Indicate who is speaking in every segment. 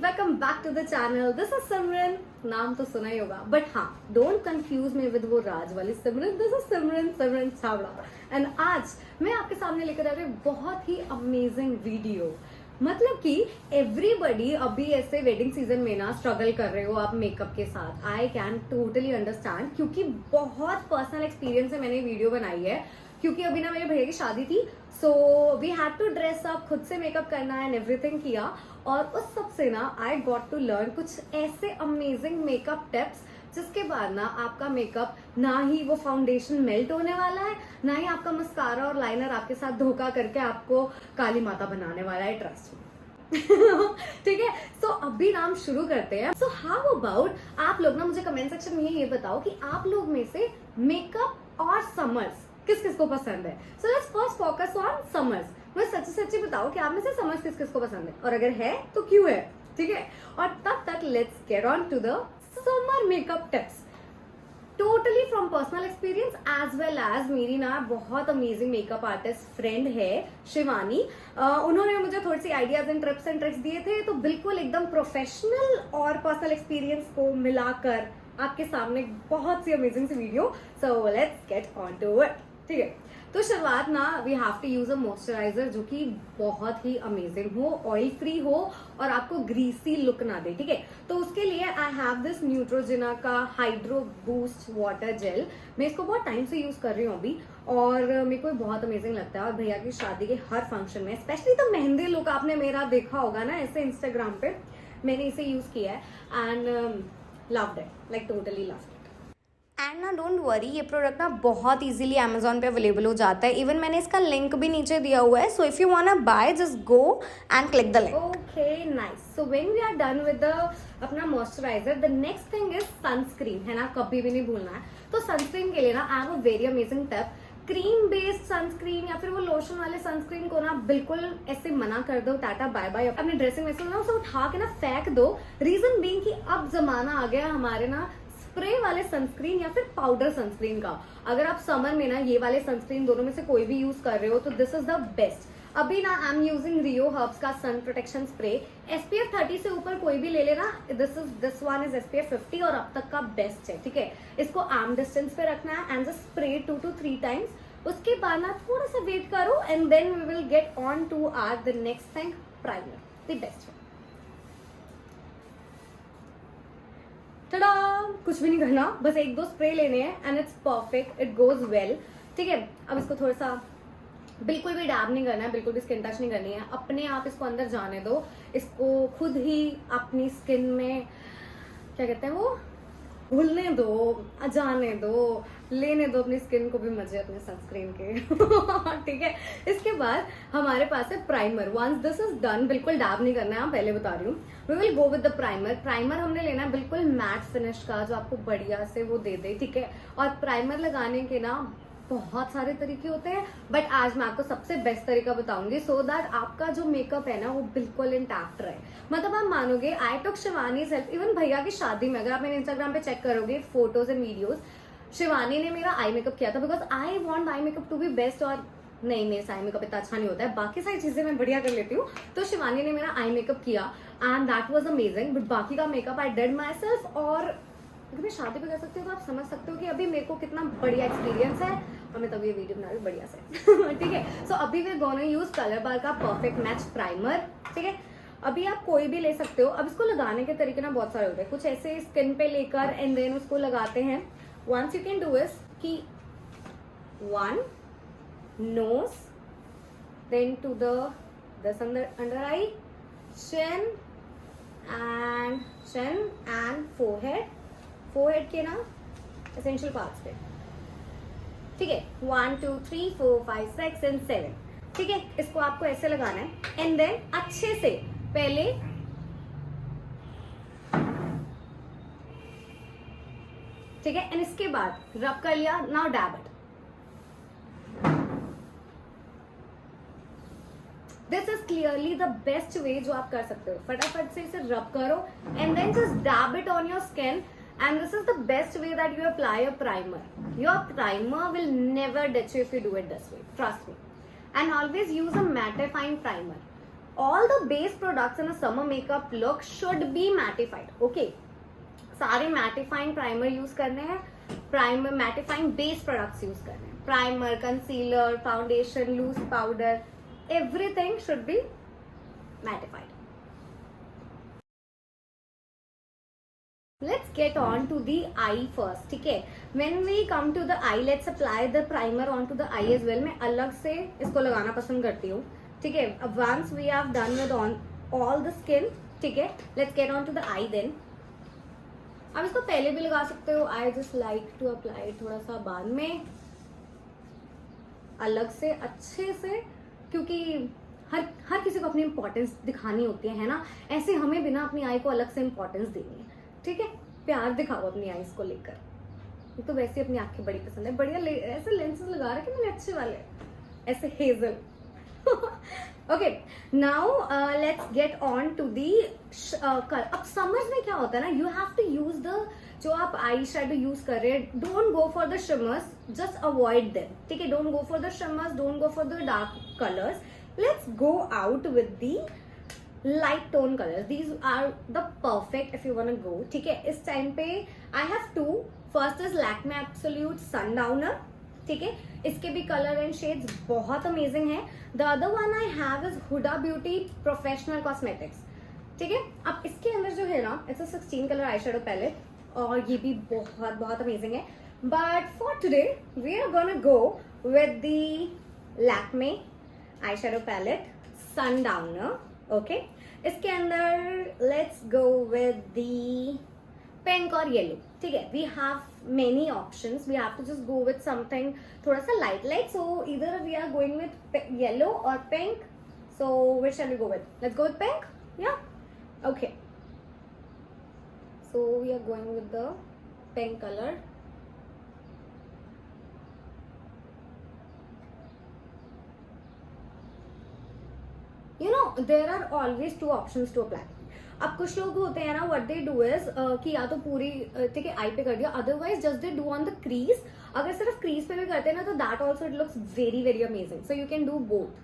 Speaker 1: Welcome back to the channel. This is Simran. नाम तो सुना ही होगा, बट हाँ, डोंट कंफ्यूज मी विद वो राज वाली सिमरन। दिस इज सिमरन छावड़ा एंड आज मैं आपके सामने लेकर आ रही हूँ बहुत ही अमेजिंग वीडियो। मतलब कि एवरीबडी अभी ऐसे वेडिंग सीजन में ना स्ट्रगल कर रहे हो आप मेकअप के साथ। आई कैन टोटली अंडरस्टैंड, क्योंकि बहुत पर्सनल एक्सपीरियंस से मैंने वीडियो बनाई है। क्योंकि अभी ना मेरे भैया की शादी थी, so we had to dress up, खुद से मेकअप करना एंड एवरीथिंग किया। और उस सब से ना आई गॉट टू लर्न कुछ ऐसे अमेजिंग मेकअप टिप्स जिसके बाद ना आपका मेकअप ना ही वो फाउंडेशन मेल्ट होने वाला है, ना ही आपका मस्कारा और लाइनर आपके साथ धोखा करके आपको काली माता बनाने वाला है, ट्रस्ट में। ठीक है, सो अभी नाम शुरू करते हैं। सो हाउ अबाउट आप लोग ना मुझे कमेंट सेक्शन में ये बताओ कि आप लोग में से मेकअप और समर्स किस किस को पसंद है। So let's first focus on summers. मुझे सच्ची सच्ची बताओ कि आप में से समर्स किस किस को पसंद है, और अगर है तो क्यों है। ठीक है, और तब तक let's get on to the summer makeup tips, totally from personal experience as well as मेरी ना बहुत अमेजिंग मेकअप आर्टिस्ट फ्रेंड है शिवानी। उन्होंने मुझे थोड़ी सी ideas and tips and tricks दिए थे, तो बिल्कुल एकदम प्रोफेशनल और पर्सनल एक्सपीरियंस को मिलाकर आपके सामने बहुत सी अमेजिंग सी video. So let's get on to it. ठीक है, तो शुरुआत ना we have to use a moisturiser जो कि बहुत ही अमेजिंग हो, ऑयल फ्री हो और आपको ग्रीसी लुक ना दे। ठीक है, तो उसके लिए आई हैव दिस न्यूट्रोजिना का हाइड्रो बूस्ट वाटर जेल। मैं इसको बहुत टाइम से यूज कर रही हूँ अभी, और मेरे को बहुत अमेजिंग लगता है। और भैया की शादी के हर फंक्शन में, स्पेशली तो मेहंदी लुक आपने मेरा देखा होगा ना ऐसे इंस्टाग्राम पे, मैंने इसे यूज किया है and loved it, like totally loved it. And ना डोंट वरी, ये प्रोडक्ट ना बहुत इजीली अमेजोन पे अवेलेबल हो जाता है। इवन मैंने इसका लिंक भी नीचे दिया हुआ है, so if you want to buy just go and click the link. Okay nice. So when we are done with the अपना moisturiser, the next thing is sunscreen, है ना, कभी भी नहीं भूलना है। तो सनस्क्रीन के लिए ना I have a very amazing tip. Cream based sunscreen या फिर वो लोशन वाले सनस्क्रीन को ना बिल्कुल ऐसे मना कर दो, टाटा बाय बाय। अपने ड्रेसिंग में से ना उसे उठा के ना फेंक दो। रीजन बीइंग कि अब जमाना आ गया हमारे ना स्प्रे वाले सनस्क्रीन या फिर पाउडर सनस्क्रीन का। अगर आप समर में ना ये वाले सनस्क्रीन दोनों में से कोई भी यूज कर रहे हो तो दिस इज द बेस्ट। अभी ना I am using Rio herbs का सन प्रोटेक्शन स्प्रे। SPF 30 से ऊपर कोई भी ले लेना, दिस वन इज SPF 50 और अब तक का बेस्ट है। ठीक है, इसको आर्म डिस्टेंस पे रखना है and just spray 2 to 3 times. उसके बाद ना थोड़ा सा वेट करो and then we will get on to our the next thing, primer, the best. Tada, कुछ भी नहीं करना, बस 1-2 स्प्रे लेने हैं and it's perfect, it goes well. ठीक है, अब इसको थोड़ा सा बिल्कुल भी डैब नहीं करना है, बिल्कुल भी स्किन टच नहीं करनी है, अपने आप इसको अंदर जाने दो। इसको खुद ही अपनी स्किन में क्या कहते हैं वो घुलने दो, जाने दो, लेने दो अपनी स्किन को भी मजे अपने सनस्क्रीन के। ठीक है, इसके बाद हमारे पास है primer. Once this is done, बिल्कुल डैब नहीं करना है, आप पहले बता रही हूँ। We will go with the primer. Primer हमने लेना है बिल्कुल मैट फिनिश का, जो आपको बढ़िया से वो दे दे। ठीक है, और प्राइमर लगाने के ना बहुत सारे तरीके होते हैं, बट आज मैं आपको सबसे बेस्ट तरीका बताऊंगी सो दैट आपका जो मेकअप है ना वो बिल्कुल इंटैक्ट रहे। मतलब आप मानोगे, आई टुक शिवानी सेल्फ। इवन भैया की शादी में अगर आप मेरे इंस्टाग्राम पे चेक करोगे फोटोज एंड वीडियोज, शिवानी ने मेरा आई मेकअप किया था because I want eye makeup to be best. और नहीं, मेरे से आई मेकअप इतना अच्छा नहीं होता है, बाकी सारी चीजें मैं बढ़िया कर लेती हूँ। तो शिवानी ने मेरा आई मेकअप किया and that was amazing, but बाकी का makeup I did my self. और अगर मैं शादी पे कर सकती हूँ तो आप समझ सकते हो कि अभी मेरे को कितना बढ़िया एक्सपीरियंस है, और मैं तभी ये वीडियो बना रही हूँ बढ़िया से। ठीक है, सो अभी वी गोना यूज कलर बार का परफेक्ट मैच प्राइमर। ठीक है, अभी आप कोई भी ले सकते हो। अब इसको लगाने के तरीके ना बहुत सारे होते हैं, कुछ ऐसे स्किन पे लेकर एंड देन उसको लगाते हैं। Once you can do is कि 1 nose, then to this under eye, chin and forehead के ना एसेंशियल पार्ट्स पे। ठीक है, 1 2 3 4 5 6 and 7। ठीक है, इसको आपको ऐसे लगाना है एंड देन अच्छे से पहले ठीक है, एंड इसके बाद रब कर लिया। Now dab it. This is clearly the best way जो आप कर सकते हो। फटाफट से इसे रब करो and then just dab it on your skin, and this is the best way that you apply a primer. Your primer will never ditch you if you do it this way, trust me. And always use a mattifying primer. All the base products in a summer makeup look should be mattified. Okay, सारे mattifying primer use करने हैं, primer mattifying base products use करने हैं. Primer, concealer, foundation, loose powder, everything should be mattified. Let's get on to the eye first. ठीक है, when we come to the eye, let's apply the primer onto the eye as well. मैं अलग से इसको लगाना पसंद करती हूँ. ठीक है, अब once we have done with on all the skin, ठीक है, let's get on to the eye then. अब इसको पहले भी लगा सकते हो. I just like to apply थोड़ा सा बाद में अलग से अच्छे से, क्योंकि हर किसी को अपनी इंपॉर्टेंस दिखानी होती है ना. ऐसे हमें बिना अपनी आई को अलग से इंपॉर्टेंस देनी है. ठीक है, प्यार दिखाओ अपनी आईज को लेकर. तो वैसे अपनी आंखें बड़ी पसंद है. बढ़िया ऐसे लेंसेज लगा रखे मैंने अच्छे वाले, ऐसे hazel. Okay, now let's get on to the colour. अब समर्स में क्या होता है ना, you have to use the, जो आप आई शेडो यूज कर रहे हैं, don't go for the shimmers, just avoid them. ठीक है, don't go for the shimmers, don't go for the dark colours. Let's go out with the light tone colors. These are the perfect if you want to go. ठीक है, इस time पे I have two. First is Lakme Absolute Sundowner. ठीक है, इसके भी colour and shades बहुत amazing है. The other one I have is Huda Beauty Professional Cosmetics. ठीक है, अब इसके अंदर जो है ना, it's a 16 color eyeshadow palette और ये भी बहुत बहुत अमेजिंग है. But for today we are gonna go with the Lakme eyeshadow palette Sundowner. Okay, इसके अंदर let's go with the pink और येलो. ठीक है, we have many options. We have to just go with something थोड़ा सा light light. So इधर we are going with yellow और pink. So which shall we go with? Let's go with pink. या okay, so we are going with the pink colour. You know, there are always two options to apply. अब कुछ लोग होते हैं ना, what they do is कि या तो पूरी ठीक है आई पे कर दिया, otherwise just they do on the crease. अगर सिर्फ crease पे भी करते हैं ना, तो that also it looks very very amazing. So you can do both.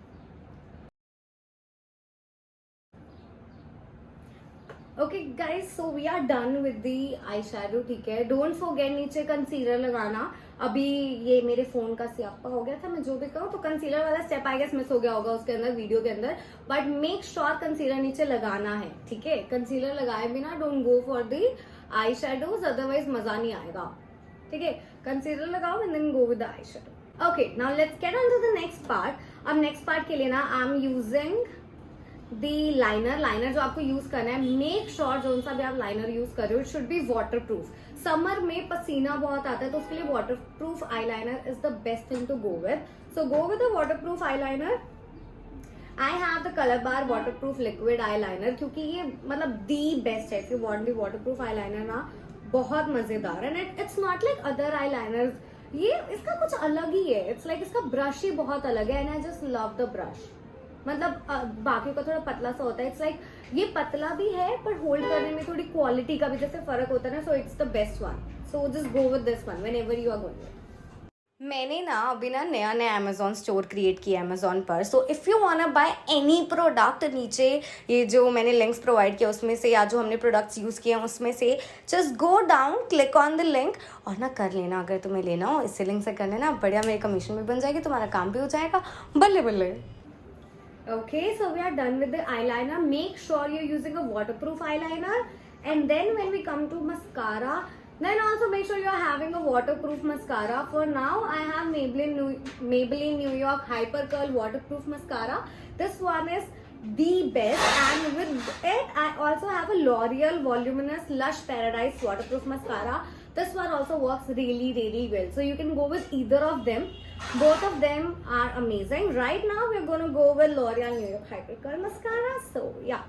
Speaker 1: Okay guys, so we are done with the eyeshadow. ठीक है, don't forget नीचे कंसीलर लगाना. अभी ये मेरे फोन का स्यापा हो गया था, मैं जो भी कहूँ तो कंसीलर वाला स्टेप आई गेस मिस हो गया होगा उसके अंदर, वीडियो के अंदर. बट मेक श्योर कंसीलर नीचे लगाना है. ठीक है, कंसीलर लगाए बिना don't go for the eye shadows, otherwise मजा नहीं आएगा. ठीक है, कंसीलर लगाओ and then go with the eye shadow. Okay, now let's get on to the next part. अब नेक्स्ट पार्ट के लिए ना I am using the liner जो आपको यूज करना है. मेक श्योर जो सा भी आप लाइनर यूज कर रहे हो, it should be waterproof. Summer में पसीना बहुत आता है, तो उसके लिए waterproof eyeliner is the best thing to go with. So go with the waterproof eyeliner. I have the colour bar waterproof liquid eyeliner, क्योंकि ये मतलब दी बेस्ट है if you want the waterproof eyeliner ना. बहुत मजेदार है. And it's not like other eye liner, ये इसका कुछ अलग ही है. इट्स लाइक इसका ब्रश ही बहुत अलग है and I just love the brush. मतलब बाकी का थोड़ा पतला सा होता है. इट्स लाइक ये पतला भी है पर होल्ड करने में थोड़ी क्वालिटी का भी जैसे फर्क होता है ना. So it's the best one. So just go with this one whenever you are going. मैंने ना अभी ना नया अमेजोन स्टोर क्रिएट किया अमेजोन पर. So if you want buy any product, नीचे ये जो मैंने लिंक्स प्रोवाइड किया उसमें से, या जो हमने प्रोडक्ट्स यूज़ किए हैं उसमें से, just go down, click on the link और ना कर लेना. अगर तुम्हें लेना हो इससे लिंक से कर लेना. बढ़िया, मेरी कमीशन भी बन जाएगी, तुम्हारा काम भी हो जाएगा. बल्ले बल्ले. Okay, so we are done with the eyeliner. Make sure you're using a waterproof eyeliner. And then when we come to mascara, then also make sure you're having a waterproof mascara. For now, I have Maybelline New York Hyper Curl Waterproof Mascara. This one is the best, and with it, I also have a L'Oreal Voluminous Lush Paradise Waterproof Mascara. This one also works really really well. So you can go with either of them. Both of them are amazing. Right now we're going to go with L'Oreal New York Hyper Curl Mascara. So yeah.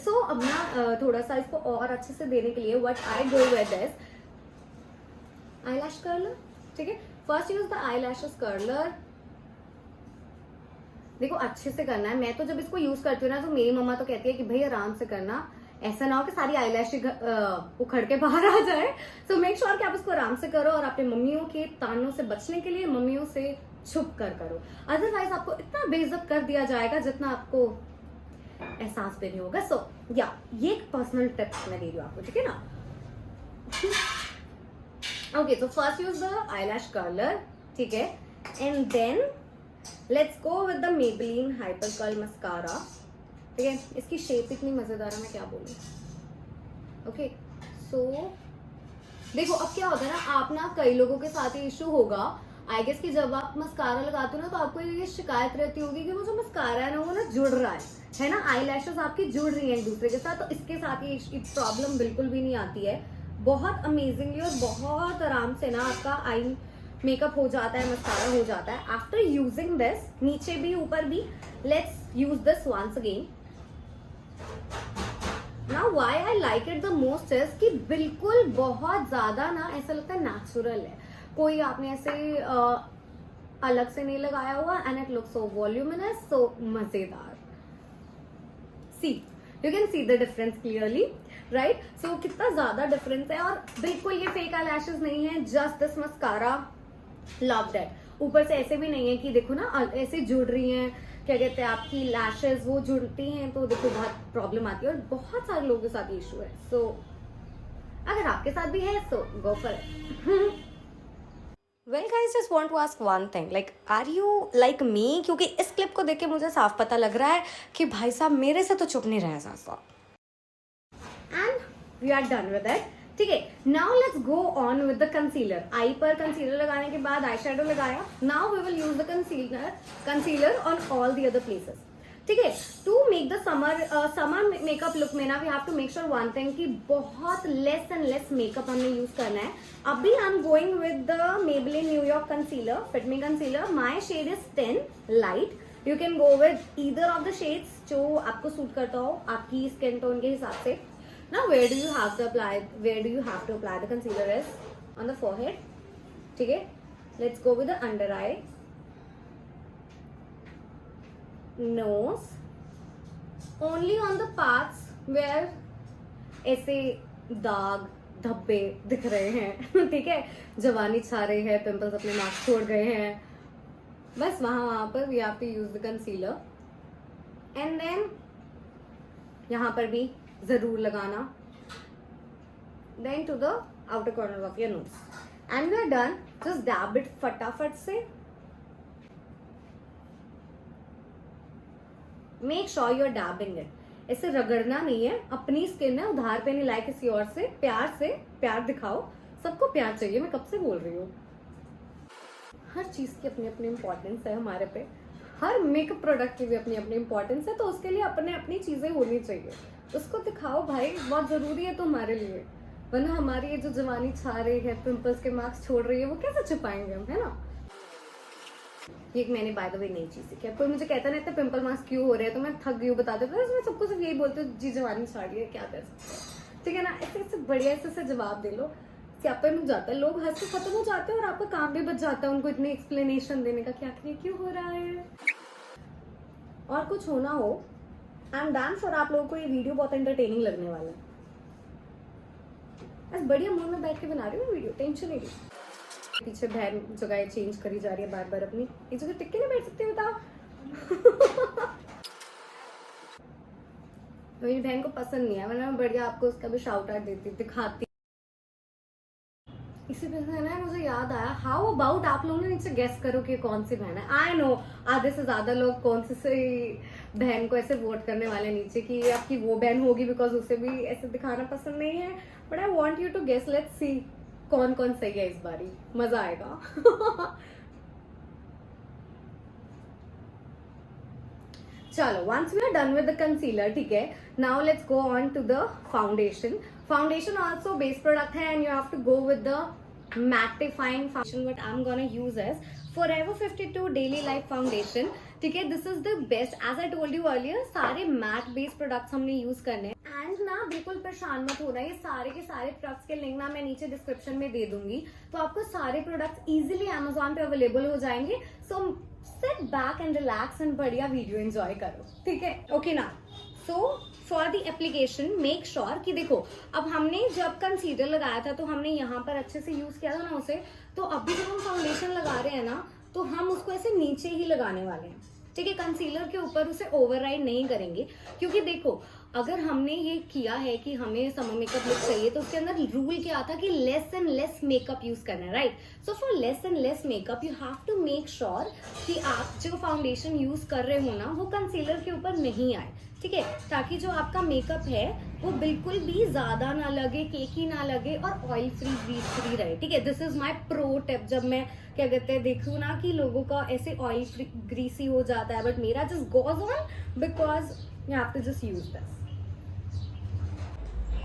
Speaker 1: So अब ना थोड़ा सा इसको और अच्छे से देने के लिए what I go with is eyelash curler. ठीक है, first use the eyelashes curler. देखो अच्छे से करना है. मैं तो जब इसको यूज करती हूँ ना, तो मेरी मम्मा तो कहती है कि भाई आराम से करना, ऐसा ना हो कि सारी आईलैश उखड़ के बाहर आ जाए. सो मेक श्योर कि आप इसको आराम से करो और अपने मम्मियों के तानों से बचने के लिए मम्मियों से छुप कर करो. अदरवाइज आपको इतना बेइज्जत कर दिया जाएगा जितना आपको एहसास भी नहीं होगा। सो या ये एक पर्सनल टिप मैं दे रही हूँ आपको, ठीक है ना। ओके, तो first use the eyelash curler, ठीक है, and then let's go with the Maybelline hyper curl mascara, ठीक है। इसकी शेप इतनी मजेदार है, मैं क्या बोलूँ। ओके, सो देखो अब क्या होता है ना, आप ना कई लोगों के साथ ये इशू होगा आई गेस कि जब आप मस्कारा लगाते हो ना तो आपको ये शिकायत रहती होगी कि वो जो मस्कारा है ना वो ना जुड़ रहा है ना, आई लैशेस आपकी जुड़ रही हैं एक दूसरे के साथ। तो इसके साथ ये प्रॉब्लम बिल्कुल भी नहीं आती है, बहुत अमेजिंगली और बहुत आराम से ना आपका आई मेकअप हो जाता है, मस्कारा हो जाता है आफ्टर यूजिंग दिस, नीचे भी ऊपर भी। Let's use this once again. Now why I like it the most is कि बिल्कुल बहुत ज्यादा ना ऐसा लगता है नेचुरल है, कोई आपने ऐसे अलग से नहीं लगाया हुआ, and it looks so voluminous, so मजेदार। See you can see the difference clearly, right. So कितना ज्यादा डिफरेंस है, और बिल्कुल ये फेक आई लैशेस नहीं है, just this mascara, love that. ऊपर से ऐसे भी नहीं है कि देखो ना ऐसे जुड़ रही हैं, क्या कहते हैं आपकी लैशेस वो जुड़ती हैं तो देखो बहुत प्रॉब्लम आती है, और बहुत सारे लोगों के साथ इशू है। सो अगर आपके साथ भी है तो go for it. Well guys, just want to ask one thing, like are you like me? क्योंकि इस क्लिप को देख के मुझे साफ पता लग रहा है कि भाई साहब मेरे से तो चुप नहीं रहे सासा। And we are done with it, ठीक है। Now let's go on with the concealer। आई पर कंसीलर लगाने के बाद आई शेडो लगाया, now we will use the concealer on all the other places, ठीक है। To make the summer makeup look में ना we have to make sure one thing कि बहुत लेस एंड लेस मेकअप हमने यूज करना है। अभी I am going with the Maybelline New York concealer, fit me concealer. My shade is 10 light, you can go with either of the shades जो आपको suit करता हो आपकी स्किन टोन के हिसाब से। Now where do you have to apply the concealer is on the forehead, ठीक है। Let's go with the under eye, nose, only on the parts where ऐसे दाग धब्बे दिख रहे हैं, ठीक है, जवानी छा रही है, पिंपल्स अपने मार्क्स छोड़ गए हैं, बस वहां पर we have to use the concealer. And then यहां पर भी जरूर लगाना, then to the outer corner of your nose, and we are done. Just dab it फटाफट से। Make sure you are dabbing it, ऐसे रगड़ना नहीं है, अपनी स्किन है, उधार पे नहीं लाए किसी और से प्यार दिखाओ, सबको प्यार चाहिए, मैं कब से बोल रही हूँ। हर चीज की अपनी अपनी इम्पोर्टेंस है हमारे पे, हर मेकअप प्रोडक्ट की भी अपनी अपनी इम्पोर्टेंस है, तो उसके लिए अपने अपनी चीजें होनी चाहिए, उसको दिखाओ भाई, बहुत जरूरी है तुम्हारे लिए, वरना हमारी ये जो जवानी छा रही है, पिंपल्स के मार्क्स छोड़ रही है, वो कैसे छुपाएंगे हम, है ना। ये मैंने बाय द वे नई चीज सीखी। कोई मुझे कहता नहीं था पिंपल मास्क क्यों हो रहे हैं तो मैं थक गई हूँ बताते, मैं सबको सिर्फ यही बोलती हूँ जी जवानी छाड़ रही है, क्या कर सकते हैं, ठीक है ना। ऐसे बढ़िया से जवाब दे लो, स्यापा हो जाता है, लोग हंस के खत्म हो जाते हैं और आपका काम भी बच जाता है उनको इतनी एक्सप्लेनेशन देने का कि आखिर क्यों हो रहा है। और कुछ होना हो, आई एम डैम श्योर आप लोगों को ये वीडियो बहुत एंटरटेनिंग लगने वाला है। बस बढ़िया मूड में बैठ के बना रही हूँ वीडियो, टेंशन नहीं। पीछे बहन जगह चेंज करी जा रही है बार बार अपनी, इस जगह टिक के नहीं बैठ सकते बताओ। मेरी बहन को पसंद नहीं है, वरना मैं बढ़िया आपको उसका भी शाउट आउट देती दिखाती। इसी वजह से ना मुझे याद आया, हाउ अबाउट आप लोग ने नीचे गेस करो कि कौन सी बहन है। आई नो आधे से ज्यादा लोग कौन सी बहन को ऐसे वोट करने वाले नीचे कि ये आपकी वो बहन होगी बिकॉज उसे भी ऐसे दिखाना पसंद नहीं है, but I want you to guess, let's see कौन कौन सही है इस बारी, मजा आएगा। चलो once we are done with the concealer, ठीक है, now let's go on to the foundation. Foundation also base product है and you have to go with the mattifying foundation. What I am gonna use is Forever 52 daily life foundation, ठीक है। This is the best, as I told you earlier, सारे mat based products हमने use करने हैं। And ना बिल्कुल परेशान मत होना, ये सारे के सारे प्रोडक्ट्स के लिंक ना मैं नीचे डिस्क्रिप्शन में दे दूंगी, तो आपको सारे प्रोडक्ट्स इजीली Amazon पे अवेलेबल हो जाएंगे। So sit back and relax and बढ़िया वीडियो एंजॉय करो, ठीक है, ओके ना। So for the application make sure कि देखो, अब हमने जब कंसीलर लगाया था तो हमने यहाँ पर अच्छे से यूज किया था ना उसे, तो अभी जब हम फाउंडेशन लगा रहे हैं ना तो हम उसको ऐसे नीचे ही लगाने वाले हैं, ठीक है, कंसीलर के ऊपर उसे ओवरराइड नहीं करेंगे, क्योंकि देखो अगर हमने ये किया है कि हमें समर मेकअप लुक चाहिए तो उसके अंदर रूल क्या था कि less and less makeup use करना है, right. So for less and less makeup you have to make sure कि आप जो फाउंडेशन यूज कर रहे हो ना वो कंसीलर के ऊपर नहीं आए, ठीक है, ताकि जो आपका मेकअप है वो बिल्कुल भी ज्यादा ना लगे, केकी ना लगे और ऑयल फ्री ग्रीस फ्री रहे, ठीक है। This is my pro tip. जब मैं क्या कहते हैं देखूँ ना कि लोगों का ऐसे ऑयल फ्री ग्रीसी हो जाता है, बट मेरा just goes on because you have to just use this.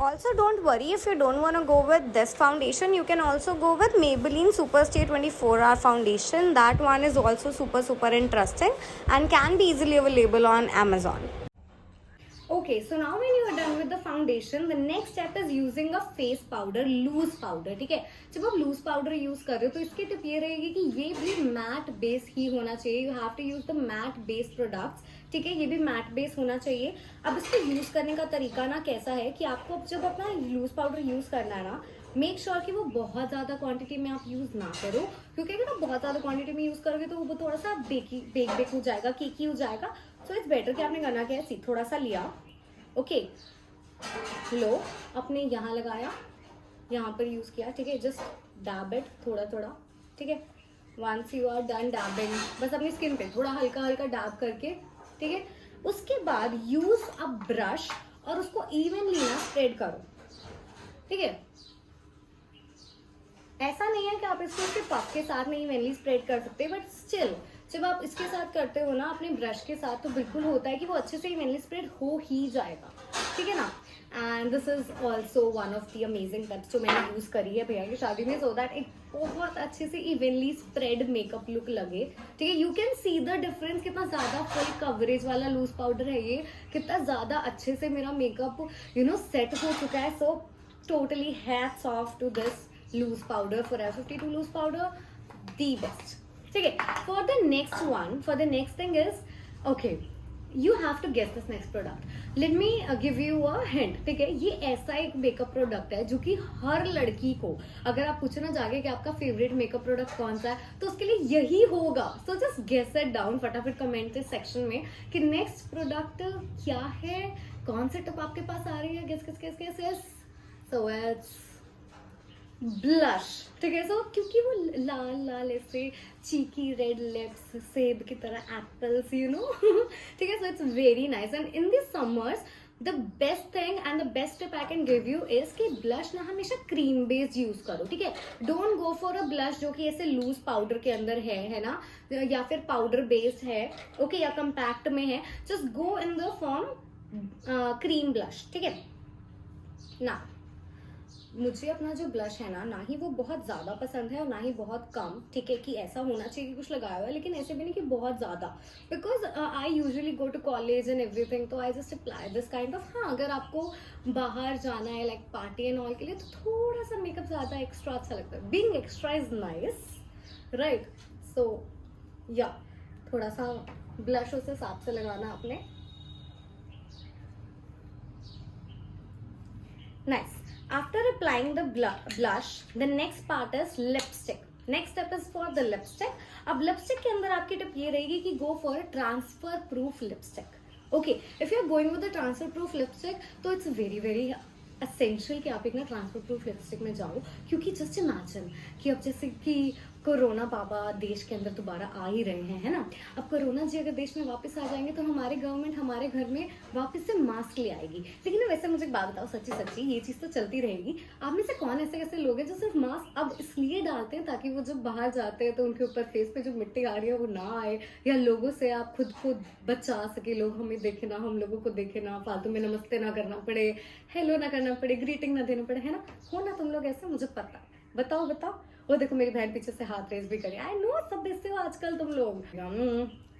Speaker 2: Also, don't worry if you don't want to go with this foundation. You can also go with Maybelline Superstay 24-hour foundation. That one is also super interesting and can be easily available on Amazon.
Speaker 1: Okay, so now when you are done with the foundation, the next step is using a face powder, loose powder, ठीक है। जब आप loose powder use कर रहे हो तो इसकी tip ये रहेगी कि ये भी मैट बेस ही होना चाहिए। You have to use the matte base products, ठीक है, ये भी मैट बेस होना चाहिए। अब इसको यूज करने का तरीका ना कैसा है कि आपको जब अपना लूज पाउडर यूज करना है ना, मेक श्योर कि वो बहुत ज्यादा क्वांटिटी में आप यूज ना करो, क्योंकि अगर आप बहुत ज्यादा क्वांटिटी में यूज करोगे तो वो थोड़ा सा बेक हो जाएगा, केकी हो जाएगा। सो इट्स बेटर कि आपने करना क्या है, थोड़ा सा लिया, ओके, लो, अपने यहाँ लगाया, यहाँ पर यूज किया, ठीक है, जस्ट डैब इट थोड़ा थोड़ा, ठीक है। Once you are done dabbing, बस अपनी स्किन पे थोड़ा हल्का हल्का डैब करके, ठीक है। उसके बाद यूज अ ब्रश और उसको इवनली ना स्प्रेड करो, ठीक है। ऐसा नहीं है कि आप इसको उसके पफ के साथ नहीं इवनली स्प्रेड कर सकते, बट स्टिल जब आप इसके साथ करते हो ना अपने ब्रश के साथ, तो बिल्कुल होता है कि वो अच्छे से इवनली स्प्रेड हो ही जाएगा, ठीक है ना। And this is also one of the amazing tips जो मैंने यूज करी है भैया की शादी में, सो दैट एक बहुत अच्छे से इवनली स्प्रेड मेकअप लुक लगे, ठीक है। You can see the difference, कितना ज्यादा फुल कवरेज वाला लूज पाउडर है ये, कितना ज्यादा अच्छे से मेरा मेकअप सेट हो चुका है। So totally hats off to this loose powder, Forever 52 loose powder, the best, ठीक है। For the next one, for the next thing is, okay, you have to guess this next product. Let me give you a hint, ठीक है। ये ऐसा एक makeup product है जो कि हर लड़की को, अगर आप पूछना चाहोगे कि आपका फेवरेट मेकअप प्रोडक्ट कौन सा है, तो उसके लिए यही होगा। So just guess it down फटाफट कमेंट सेक्शन में कि नेक्स्ट प्रोडक्ट क्या है, कौन से टिप आपके पास आ रही है, guess guess guess guess guess. So it's blush, ठीक है। सो क्योंकि वो लाल लाल ऐसे चीकी रेड लिप्स, सेब की तरह एप्पल्स, यू नो, ठीक है। So it's very nice and in this summers the best thing and the best tip I can give you is कि ब्लश ना हमेशा क्रीम बेस्ड यूज करो, ठीक है। Don't go for a blush जो कि ऐसे लूज पाउडर के अंदर है ना, या फिर पाउडर बेस्ड है, ओके, या कम्पैक्ट में है। Just go in the form cream blush, ठीक है ना। मुझे अपना जो ब्लश है ना ही वो बहुत ज्यादा पसंद है और ना ही बहुत कम, ठीक है, कि ऐसा होना चाहिए कि कुछ लगाया हुआ है, लेकिन ऐसे भी नहीं कि बहुत ज्यादा, because I usually go to college and everything, तो I just apply this kind of. हाँ, अगर आपको बाहर जाना है लाइक पार्टी एंड ऑल के लिए, तो थोड़ा सा मेकअप ज्यादा एक्स्ट्रा अच्छा लगता है। Being extra is nice, right. So या थोड़ा सा ब्लश उस हिसाब से लगाना आपने, nice. After applying the blush, the next part is lipstick. Next step is for the lipstick. अब lipstick के अंदर आपकी टिप ये रहेगी कि go for a transfer proof lipstick. Okay, if you are going with the transfer proof lipstick, तो it's very essential कि आप एक ना ट्रांसफर प्रूफ लिपस्टिक में जाओ, क्योंकि जस्ट इमेजिन कि अब जैसे कि कोरोना बाबा देश के अंदर दोबारा आ ही रहे हैं, है ना। अब कोरोना जी अगर देश में वापस आ जाएंगे तो हमारे गवर्नमेंट हमारे घर में वापस से मास्क ले आएगी। लेकिन वैसे मुझे एक बात बताओ, सच्ची ये चीज़ तो चलती रहेगी। आप में से कौन ऐसे लोग हैं जो सिर्फ मास्क अब इसलिए डालते हैं ताकि वो जब बाहर जाते हैं तो उनके ऊपर फेस पे जो मिट्टी आ रही है वो ना आए, या लोगों से आप खुद को बचा सके, लोग हमें देखे ना, हम लोगों को देखे ना, फालतू में नमस्ते ना करना पड़े, हेलो ना करना पड़े, ग्रीटिंग ना देना पड़े, है ना। हो ना तुम लोग ऐसे, मुझे पता। बताओ वो देखो मेरी बहन पीछे से हाथ रेस भी करे। आई नो सब ऐसे हो आजकल तुम लोग,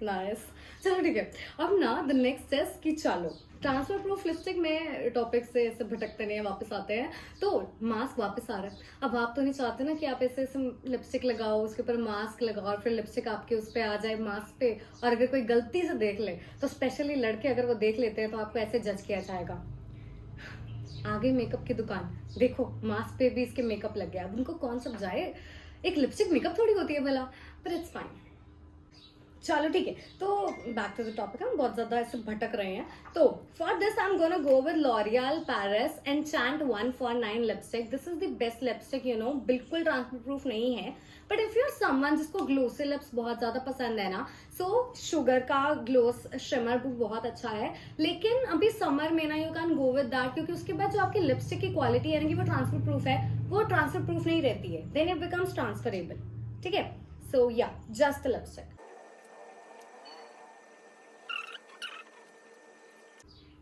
Speaker 1: नाइस। चलो ठीक है, अब ना द नेक्स्ट इज कि चलो ट्रांसफर प्रूफ लिपस्टिक में टॉपिक से ऐसे भटकते नहीं है, वापस आते हैं। तो मास्क वापस आ रहा है। अब आप तो नहीं चाहते ना कि आप ऐसे लिपस्टिक लगाओ, उसके ऊपर मास्क लगाओ और फिर लिपस्टिक आपके उस पर आ जाए मास्क पे, और अगर कोई गलती से देख ले तो स्पेशली लड़के अगर वो देख लेते हैं तो आपको ऐसे जज किया जाएगा। आगे मेकअप की दुकान देखो, मास्क पे भी इसके मेकअप लग गया। अब उनको कौन समझाए, एक लिपस्टिक मेकअप थोड़ी होती है भला, पर इट्स फाइन। चलो ठीक है, तो बैक टू द टॉपिक, हम बहुत ज्यादा ऐसे भटक रहे हैं. तो for this I am gonna go with L'Oreal Paris enchant 149 lipstick. This is the best lipstick, you know, बिल्कुल ट्रांसफर प्रूफ नहीं है, but if you are someone जिसको ग्लोसी लिप्स बहुत ज्यादा पसंद है ना, सो शुगर का ग्लोस शिमर भी बहुत अच्छा है. लेकिन अभी समर में ना you can go with that, क्योंकि उसके बाद जो आपकी लिपस्टिक की क्वालिटी है ना कि वो ट्रांसफर प्रूफ है, वो ट्रांसफर प्रूफ नहीं रहती है. Then it becomes transferable. ठीक है, सो या just lipstick.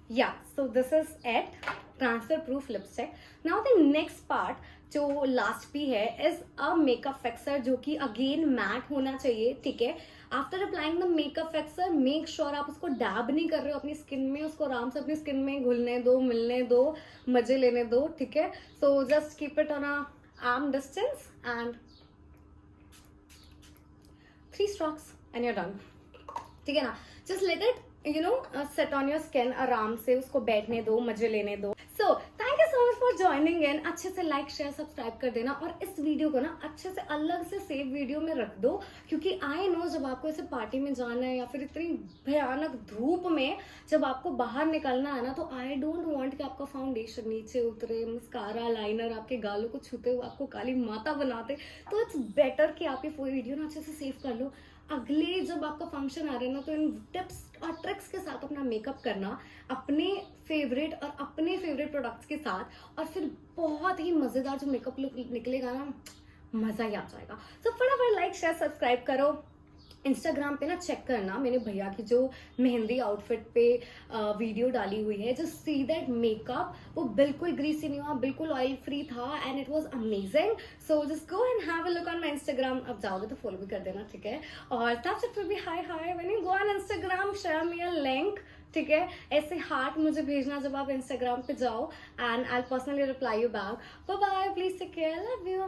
Speaker 1: Yeah, so this is it, transfer proof lipstick. Now the next part जो लास्ट भी है इज अ मेकअप फिक्सर, जो कि अगेन मैट होना चाहिए. ठीक है, after applying the makeup fixer make sure आप उसको डैब नहीं कर रहे हो अपनी स्किन में, उसको आराम से अपनी स्किन में घुलने दो, मिलने दो, मजे लेने दो. ठीक है, so just keep it on a arm distance and 3 strokes and you're done. ठीक है ना, just let it you know set on your skin, आराम से उसको बैठने दो, मजे लेने दो. So thank you so much for joining in. अच्छे से लाइक शेयर सब्सक्राइब कर देना, और इस वीडियो को ना अच्छे से अलग से सेव वीडियो में रख दो, क्योंकि आई नो जब आपको ऐसे पार्टी में जाना है या फिर इतनी भयानक धूप में जब आपको बाहर निकलना है ना, तो आई डोंट वांट कि आपका फाउंडेशन नीचे उतरे, मस्कारा लाइनर आपके गालों को छूते हुए आपको काली माता बनाते. तो इट्स बेटर कि आप ये वीडियो ना अच्छे से सेव कर लो. अगले जब आपका फंक्शन आ रहा है ना, तो इन टिप्स और ट्रिक्स के साथ अपना मेकअप करना, अपने फेवरेट प्रोडक्ट्स के साथ, और फिर बहुत ही मजेदार जो मेकअप लुक निकलेगा ना, मजा ही आ जाएगा. तो फटाफट लाइक शेयर सब्सक्राइब करो. इंस्टाग्राम पे ना चेक करना, मैंने भैया की जो मेहंदी आउटफिट पे वीडियो डाली हुई है, जस्ट सी दैट मेकअप, वो बिल्कुल ग्रीसी नहीं हुआ, बिल्कुल ऑयल फ्री था, and it was amazing. So just go and have a look on my Instagram. अब जाओगे तो फॉलो भी कर देना. ठीक है, और तब तक भी hi when you go on Instagram share me a link. ठीक है, ऐसे हार्ट मुझे भेजना जब आप इंस्टाग्राम पे जाओ, and I personally reply you back. Bye bye, please take care, love you.